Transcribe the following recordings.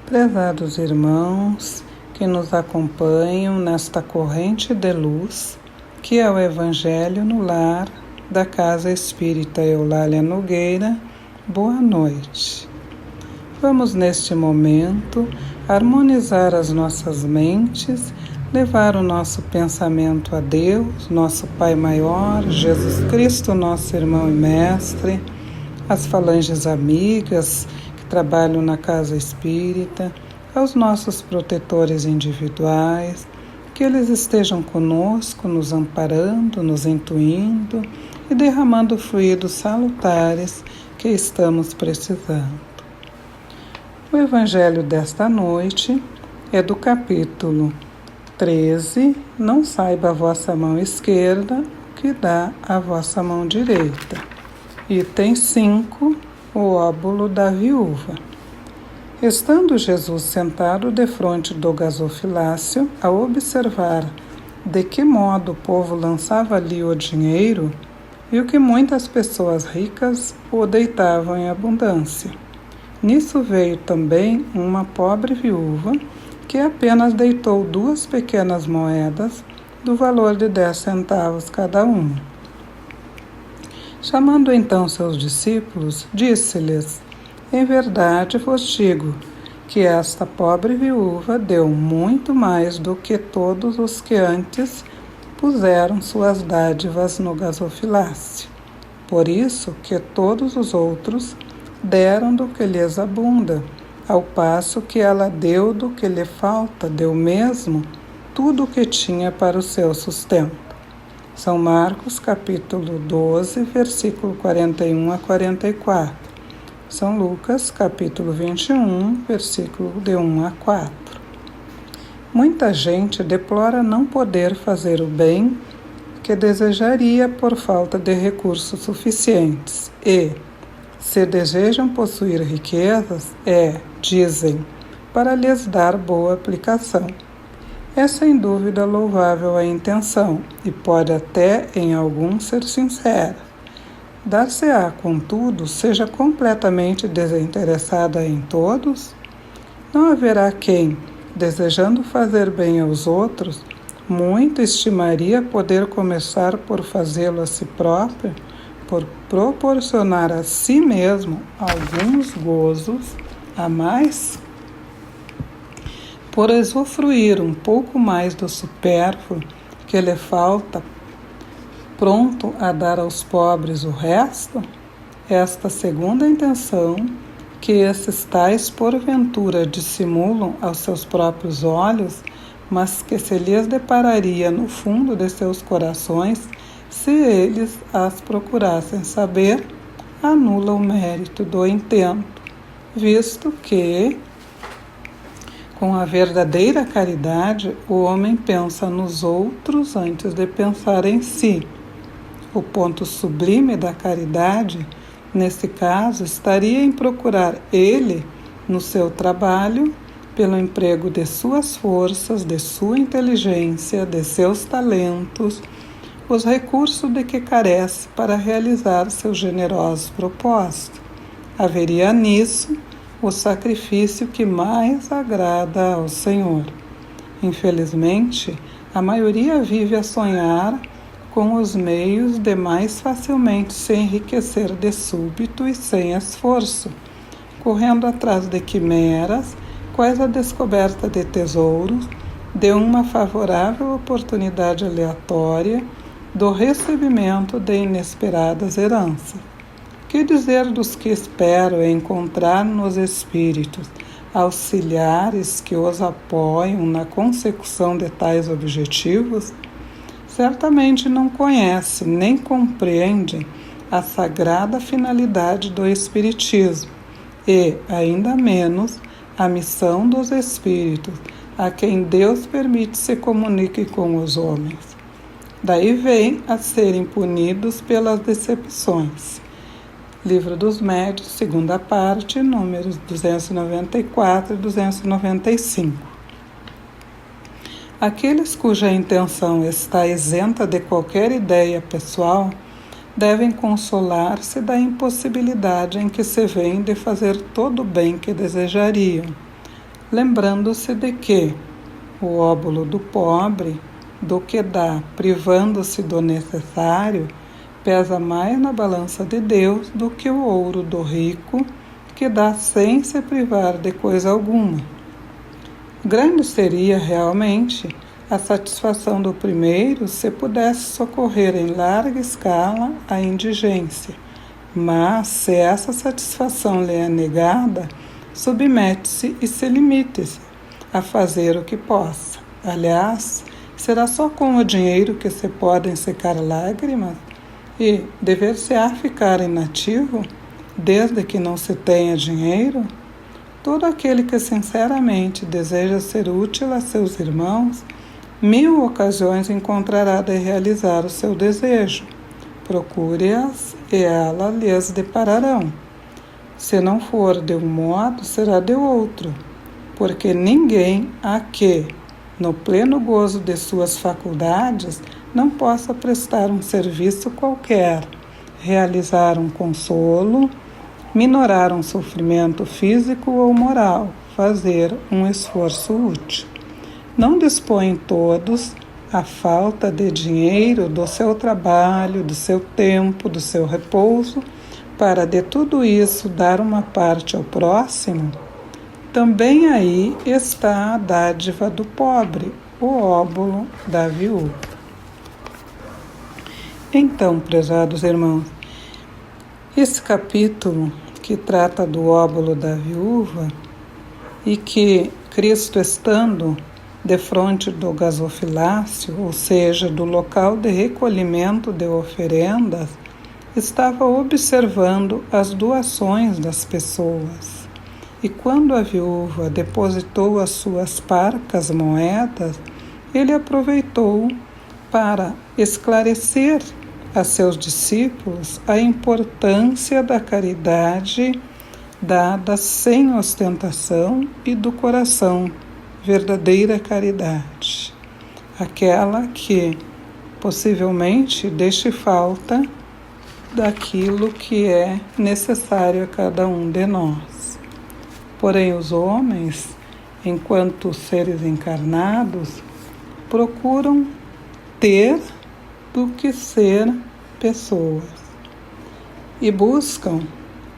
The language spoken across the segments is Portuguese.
Prezados irmãos que nos acompanham nesta corrente de luz, que é o Evangelho no Lar da Casa Espírita Eulália Nogueira, boa noite. Vamos neste momento harmonizar as nossas mentes, levar o nosso pensamento a Deus, nosso Pai Maior, Jesus Cristo, nosso irmão e mestre, as falanges amigas que trabalham na Casa Espírita, aos nossos protetores individuais, que eles estejam conosco, nos amparando, nos intuindo e derramando fluidos salutares que estamos precisando. O Evangelho desta noite é do capítulo 13, não saiba a vossa mão esquerda o que dá a vossa mão direita. Item 5, o óbolo da viúva. Estando Jesus sentado defronte do gasofilácio, a observar de que modo o povo lançava ali o dinheiro, viu que muitas pessoas ricas o deitavam em abundância. Nisso veio também uma pobre viúva, que apenas deitou 2 pequenas moedas, do valor de 10 centavos cada uma. Chamando então seus discípulos, disse-lhes: em verdade vos digo que esta pobre viúva deu muito mais do que todos os que antes puseram suas dádivas no gasofilácio. Por isso que todos os outros deram do que lhes abunda, ao passo que ela deu do que lhe falta, deu mesmo tudo o que tinha para o seu sustento. São Marcos, capítulo 12, versículo 41 a 44. São Lucas, capítulo 21, versículo de 1 a 4. Muita gente deplora não poder fazer o bem que desejaria por falta de recursos suficientes e, se desejam possuir riquezas, dizem, para lhes dar boa aplicação. É sem dúvida louvável a intenção e pode até em alguns ser sincera. Dar-se-á, contudo, seja completamente desinteressada em todos? Não haverá quem, desejando fazer bem aos outros, muito estimaria poder começar por fazê-lo a si próprio, por proporcionar a si mesmo alguns gozos a mais? Por usufruir um pouco mais do supérfluo que lhe falta, pronto a dar aos pobres o resto? Esta segunda intenção, que esses tais porventura dissimulam aos seus próprios olhos, mas que se lhes depararia no fundo de seus corações, se eles as procurassem saber, anula o mérito do intento, visto que, com a verdadeira caridade, o homem pensa nos outros antes de pensar em si. O ponto sublime da caridade, nesse caso, estaria em procurar ele, no seu trabalho, pelo emprego de suas forças, de sua inteligência, de seus talentos, os recursos de que carece para realizar seus generosos propósitos. Haveria nisso o sacrifício que mais agrada ao Senhor. Infelizmente, a maioria vive a sonhar com os meios de mais facilmente se enriquecer de súbito e sem esforço, correndo atrás de quimeras, quais a descoberta de tesouros, de uma favorável oportunidade aleatória, do recebimento de inesperadas heranças. Que dizer dos que esperam encontrar nos espíritos auxiliares que os apoiam na consecução de tais objetivos? Certamente não conhece nem compreende a sagrada finalidade do Espiritismo e, ainda menos, a missão dos espíritos, a quem Deus permite se comunique com os homens. Daí vem a serem punidos pelas decepções. Livro dos Médiuns, segunda parte, números 294 e 295. Aqueles cuja intenção está isenta de qualquer ideia pessoal devem consolar-se da impossibilidade em que se veem de fazer todo o bem que desejariam. lembrando-se de que o óbolo do pobre, do que dá, privando-se do necessário, pesa mais na balança de Deus do que o ouro do rico, que dá sem se privar de coisa alguma. Grande seria realmente a satisfação do primeiro se pudesse socorrer em larga escala a indigência, mas se essa satisfação lhe é negada, submete-se e se limite-se a fazer o que possa. Aliás, será só com o dinheiro que se podem secar lágrimas? E dever-se-á ficar inativo, desde que não se tenha dinheiro? Todo aquele que sinceramente deseja ser útil a seus irmãos, 1000 ocasiões encontrará de realizar o seu desejo. Procure-as e elas lhes depararão. Se não for de um modo, será de outro, porque ninguém há que, no pleno gozo de suas faculdades, não possa prestar um serviço qualquer, realizar um consolo, minorar um sofrimento físico ou moral, fazer um esforço útil. Não dispõem todos a falta de dinheiro, do seu trabalho, do seu tempo, do seu repouso, para de tudo isso dar uma parte ao próximo? Também aí está a dádiva do pobre, o óbolo da viúva. Então, prezados irmãos, esse capítulo que trata do óbolo da viúva e que Cristo estando defronte do gasofilácio, ou seja, do local de recolhimento de oferendas, estava observando as doações das pessoas. E quando a viúva depositou as suas parcas moedas, ele aproveitou para esclarecer a seus discípulos a importância da caridade dada sem ostentação e do coração, verdadeira caridade, aquela que possivelmente deixe falta daquilo que é necessário a cada um de nós. Porém, os homens, enquanto seres encarnados, procuram ter do que ser pessoas e buscam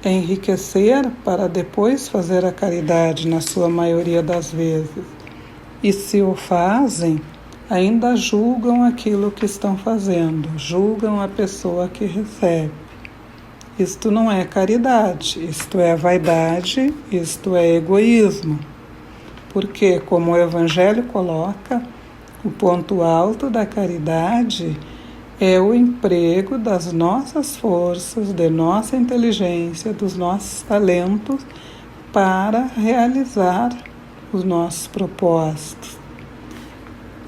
enriquecer para depois fazer a caridade na sua maioria das vezes. E se o fazem, ainda julgam aquilo que estão fazendo, julgam a pessoa que recebe. Isto não é caridade, isto é vaidade, isto é egoísmo. Porque, como o Evangelho coloca, o ponto alto da caridade é o emprego das nossas forças, de nossa inteligência, dos nossos talentos para realizar os nossos propósitos.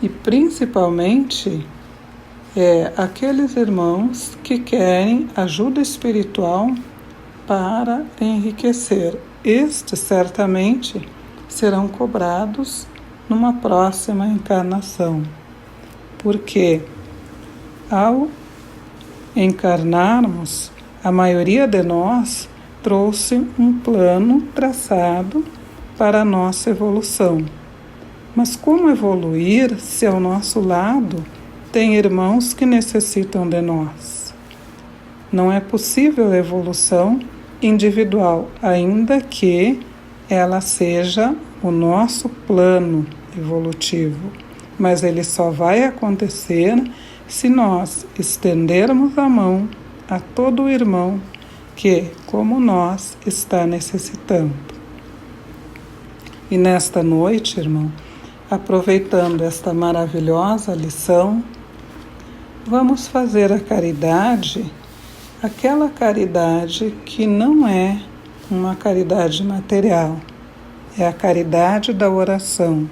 E principalmente aqueles irmãos que querem ajuda espiritual para enriquecer. Estes certamente serão cobrados numa próxima encarnação, porque ao encarnarmos, a maioria de nós trouxe um plano traçado para a nossa evolução. Mas como evoluir se ao nosso lado tem irmãos que necessitam de nós? Não é possível evolução individual, ainda que ela seja o nosso plano evolutivo. Mas ele só vai acontecer se nós estendermos a mão a todo irmão que, como nós, está necessitando. E nesta noite, irmão, aproveitando esta maravilhosa lição, vamos fazer a caridade, aquela caridade que não é uma caridade material, é a caridade da oração.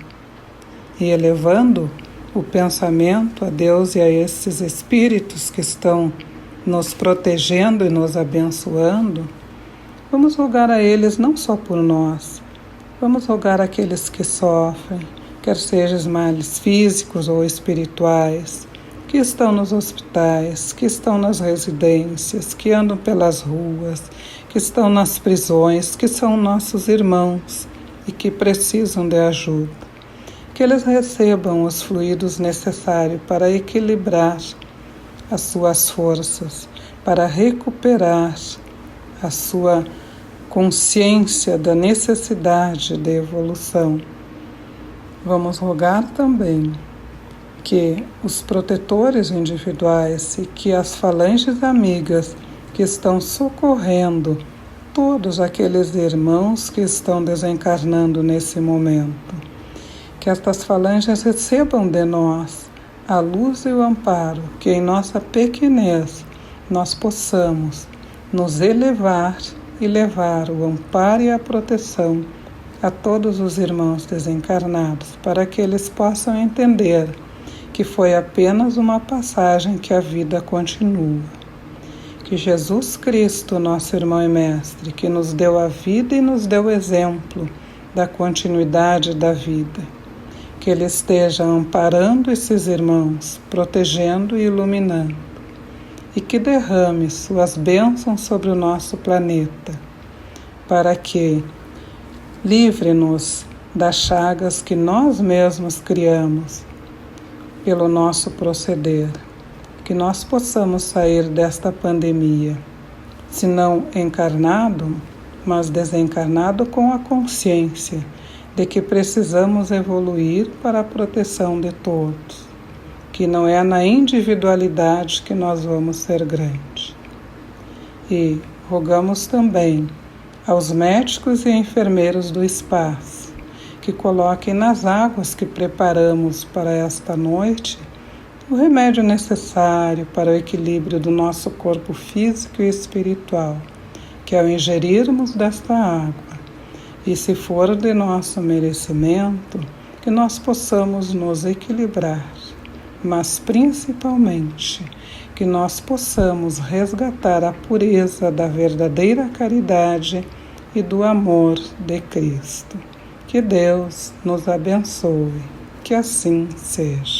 E elevando o pensamento a Deus e a esses espíritos que estão nos protegendo e nos abençoando, vamos rogar a eles não só por nós, vamos rogar àqueles que sofrem, quer sejam males físicos ou espirituais, que estão nos hospitais, que estão nas residências, que andam pelas ruas, que estão nas prisões, que são nossos irmãos, e que precisam de ajuda, que eles recebam os fluidos necessários para equilibrar as suas forças, para recuperar a sua consciência da necessidade de evolução. Vamos rogar também que os protetores individuais e que as falanges amigas que estão socorrendo todos aqueles irmãos que estão desencarnando nesse momento, que estas falanges recebam de nós a luz e o amparo, que em nossa pequenez nós possamos nos elevar e levar o amparo e a proteção a todos os irmãos desencarnados, para que eles possam entender que foi apenas uma passagem, que a vida continua. Que Jesus Cristo, nosso irmão e mestre, que nos deu a vida e nos deu o exemplo da continuidade da vida, que Ele esteja amparando esses irmãos, protegendo e iluminando, e que derrame suas bênçãos sobre o nosso planeta, para que livre-nos das chagas que nós mesmos criamos pelo nosso proceder, que nós possamos sair desta pandemia, se não encarnado, mas desencarnado com a consciência de que precisamos evoluir para a proteção de todos, que não é na individualidade que nós vamos ser grandes. E rogamos também aos médicos e enfermeiros do espaço que coloquem nas águas que preparamos para esta noite o remédio necessário para o equilíbrio do nosso corpo físico e espiritual, que ao ingerirmos desta água, e se for de nosso merecimento, que nós possamos nos equilibrar, mas principalmente que nós possamos resgatar a pureza da verdadeira caridade e do amor de Cristo. Que Deus nos abençoe, que assim seja.